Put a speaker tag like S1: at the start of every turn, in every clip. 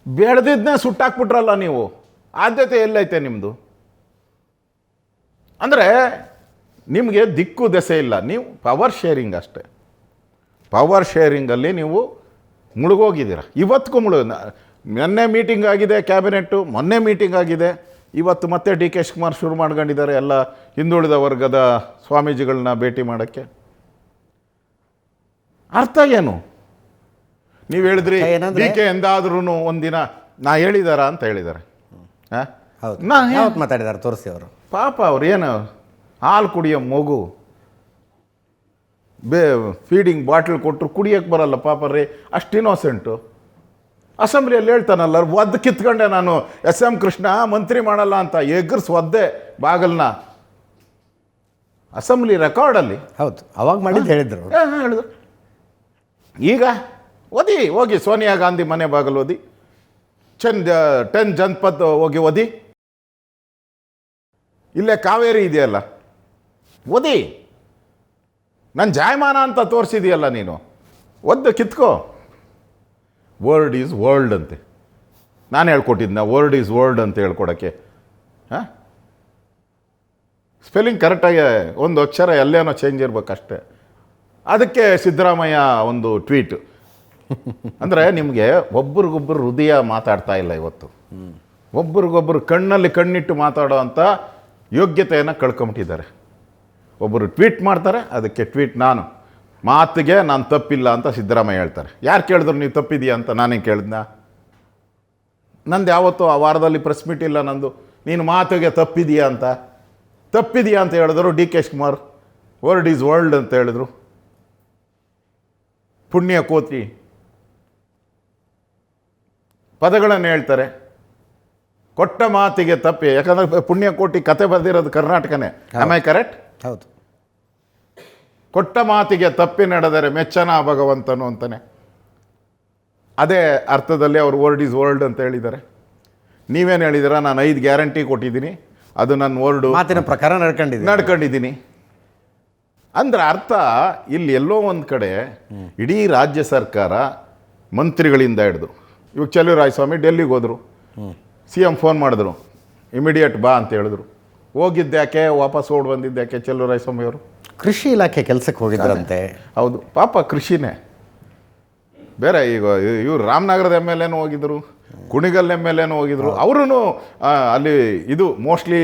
S1: ಬೆಳೆದಿದ್ದನ್ನೇ ಸುಟ್ಟಾಕ್ಬಿಟ್ರಲ್ಲ ನೀವು. ಆದ್ಯತೆ ಎಲ್ಲೈತೆ ನಿಮ್ಮದು? ಅಂದರೆ ನಿಮಗೆ ದಿಕ್ಕು ದೆಸೆ ಇಲ್ಲ. ನೀವು ಪವರ್ ಶೇರಿಂಗ್ ಅಷ್ಟೇ. ಪವರ್ ಶೇರಿಂಗಲ್ಲಿ ನೀವು ಮುಳುಗೋಗಿದ್ದೀರ. ಇವತ್ತಿಗೂ ಮೊನ್ನೆ ಮೀಟಿಂಗ್ ಆಗಿದೆ ಕ್ಯಾಬಿನೆಟ್ಟು, ಮೊನ್ನೆ ಮೀಟಿಂಗ್ ಆಗಿದೆ. ಇವತ್ತು ಮತ್ತೆ ಡಿ ಕೆ ಶಿವಕುಮಾರ್ ಶುರು ಮಾಡ್ಕೊಂಡಿದ್ದಾರೆ ಎಲ್ಲ ಹಿಂದುಳಿದ ವರ್ಗದ ಸ್ವಾಮೀಜಿಗಳನ್ನ ಭೇಟಿ ಮಾಡೋಕ್ಕೆ. ಅರ್ಥ ಏನು? ನೀವು ಹೇಳಿದ್ರಿ ಡಿ ಕೆ ಎಂದಾದ್ರೂ ಒಂದಿನ ನಾ ಹೇಳಿದಾರ ಅಂತ ಹೇಳಿದ್ದಾರೆ.
S2: ಮಾತಾಡಿದ್ದಾರೆ ತೋರಿಸಿ ಅವರು.
S1: ಪಾಪ ಅವ್ರು ಏನು ಹಾಲು ಕುಡಿಯೋ ಮಗು, ಫೀಡಿಂಗ್ ಬಾಟ್ಲ್ ಕೊಟ್ಟರು ಕುಡಿಯೋಕ್ಕೆ ಬರಲ್ಲ ಪಾಪ ರೀ, ಅಷ್ಟು ಇನ್ನೋಸೆಂಟು. ಅಸೆಂಬ್ಲಿಯಲ್ಲಿ ಹೇಳ್ತಾನಲ್ಲ, ಒದ್ದು ಕಿತ್ಕೊಂಡೆ ನಾನು SM ಕೃಷ್ಣ ಮಂತ್ರಿ ಮಾಡಲ್ಲ ಅಂತ ಎಗ್ಗರ್ಸ್ ಒದ್ದೆ ಬಾಗಲ್ನ ಅಸೆಂಬ್ಲಿ ರೆಕಾರ್ಡಲ್ಲಿ.
S2: ಹೌದು, ಅವಾಗ ಮಾಡಿದ್ದು ಹೇಳಿದ್ರು.
S1: ಹೇಳಿದ್ರು. ಈಗ ಓದಿ ಹೋಗಿ ಸೋನಿಯಾ ಗಾಂಧಿ ಮನೆ ಬಾಗಲು ಓದಿ, 10 ಜನಪದ್ ಹೋಗಿ ಓದಿ, ಇಲ್ಲೇ ಕಾವೇರಿ ಇದೆಯಲ್ಲ ಓದಿ. ನನ್ನ ಜಾಯಮಾನ ಅಂತ ತೋರಿಸಿದೆಯಲ್ಲ ನೀನು, ಒದ್ದು ಕಿತ್ಕೋ. ವರ್ಡ್ ಈಸ್ ವರ್ಲ್ಡ್ ಅಂತೆ. ನಾನು ಹೇಳ್ಕೊಟ್ಟಿದ್ನ ವರ್ಡ್ ಈಸ್ ವರ್ಲ್ಡ್ ಅಂತ ಹೇಳ್ಕೊಡೋಕ್ಕೆ? ಹಾಂ, ಸ್ಪೆಲ್ಲಿಂಗ್ ಕರೆಕ್ಟಾಗಿ ಒಂದು ಅಕ್ಷರ ಎಲ್ಲೇನೋ ಚೇಂಜ್ ಇರಬೇಕಷ್ಟೆ. ಅದಕ್ಕೆ ಸಿದ್ದರಾಮಯ್ಯ ಒಂದು ಟ್ವೀಟು. ಅಂದರೆ ನಿಮಗೆ ಒಬ್ರಿಗೊಬ್ಬರು ಹೃದಯ ಮಾತಾಡ್ತಾ ಇಲ್ಲ ಇವತ್ತು. ಒಬ್ರಿಗೊಬ್ಬರು ಕಣ್ಣಲ್ಲಿ ಕಣ್ಣಿಟ್ಟು ಮಾತಾಡೋ ಅಂಥ ಯೋಗ್ಯತೆಯನ್ನು ಕಳ್ಕೊಂಬಿಟ್ಟಿದ್ದಾರೆ. ಒಬ್ಬರು ಟ್ವೀಟ್ ಮಾಡ್ತಾರೆ, ಅದಕ್ಕೆ ಟ್ವೀಟ್ ಮಾತಿಗೆ ನಾನು ತಪ್ಪಿಲ್ಲ ಅಂತ ಸಿದ್ದರಾಮಯ್ಯ ಹೇಳ್ತಾರೆ. ಯಾರು ಕೇಳಿದ್ರು ನೀವು ತಪ್ಪಿದೆಯಾ ಅಂತ? ನಾನೇ ಕೇಳಿದ್ನ? ನಂದು ಯಾವತ್ತೂ ಆ ವಾರದಲ್ಲಿ ಪ್ರೆಸ್ ಮೀಟ್ ಇಲ್ಲ ನಂದು. ನೀನು ಮಾತಿಗೆ ತಪ್ಪಿದೆಯಾ ಅಂತ ಹೇಳಿದ್ರು. D K Shivakumar word is world ಅಂತ ಹೇಳಿದ್ರು. ಪುಣ್ಯ ಕೋತಿ ಪದಗಳನ್ನು ಹೇಳ್ತಾರೆ. ಕೊಟ್ಟ ಮಾತಿಗೆ ತಪ್ಪಿ, ಯಾಕಂದರೆ ಪುಣ್ಯಕೋಟಿ ಕತೆ ಬರೆದಿರೋದು ಕರ್ನಾಟಕನೇ. Am I correct?
S2: ಹೌದು.
S1: ಕೊಟ್ಟ ಮಾತಿಗೆ ತಪ್ಪಿ ನಡೆದರೆ ಮೆಚ್ಚನ ಭಗವಂತನು ಅಂತಾನೆ. ಅದೇ ಅರ್ಥದಲ್ಲಿ ಅವರು ವರ್ಡ್ ಈಸ್ ವರ್ಲ್ಡ್ ಅಂತ ಹೇಳಿದ್ದಾರೆ. ನೀವೇನು ಹೇಳಿದ್ದೀರಾ? ನಾನು 5 ಗ್ಯಾರಂಟಿ ಕೊಟ್ಟಿದ್ದೀನಿ, ಅದು ನನ್ನ ವರ್ಡು,
S2: ಮಾತಿನ ಪ್ರಕಾರ
S1: ನಡ್ಕೊಂಡಿದ್ದೀನಿ ಅಂದ್ರೆ ಅರ್ಥ ಇಲ್ಲಿ ಎಲ್ಲೋ ಒಂದು ಕಡೆ ಇಡೀ ರಾಜ್ಯ ಸರ್ಕಾರ ಮಂತ್ರಿಗಳಿಂದ ಹಿಡಿದು, ಇವಾಗ ಚಲುವರಾಯಸ್ವಾಮಿ ಡೆಲ್ಲಿಗೆ ಹೋದರು, CM ಫೋನ್ ಮಾಡಿದ್ರು, ಇಮಿಡಿಯೇಟ್ ಬಾ ಅಂತ ಹೇಳಿದ್ರು. ಹೋಗಿದ್ದ್ಯಾಕೆ, ವಾಪಸ್ ಓಡ್ ಬಂದಿದ್ದ್ಯಾಕೆ ಚಲುವರಾಯಸ್ವಾಮಿ ಅವರು?
S2: ಕೃಷಿ ಇಲಾಖೆ ಕೆಲಸಕ್ಕೆ ಹೋಗಿದ್ರಂತೆ.
S1: ಹೌದು, ಪಾಪ ಕೃಷಿನೇ ಬೇರೆ. ಈಗ ಇವರು ರಾಮನಗರದ MLA ಹೋಗಿದ್ರು, ಕುಣಿಗಲ್ MLA ಹೋಗಿದ್ರು. ಅವರು ಅಲ್ಲಿ ಇದು ಮೋಸ್ಟ್ಲಿ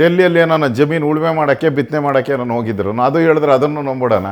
S1: ಡೆಲ್ಲಿಯಲ್ಲಿ ಏನೋ ಜಮೀನು ಉಳುಮೆ ಮಾಡೋಕ್ಕೆ ಬಿತ್ತನೆ ಮಾಡೋಕ್ಕೆ ಏನೋ ಹೋಗಿದ್ರು. ಅದು ಹೇಳಿದ್ರೆ ಅದನ್ನು ನಂಬೋಣ.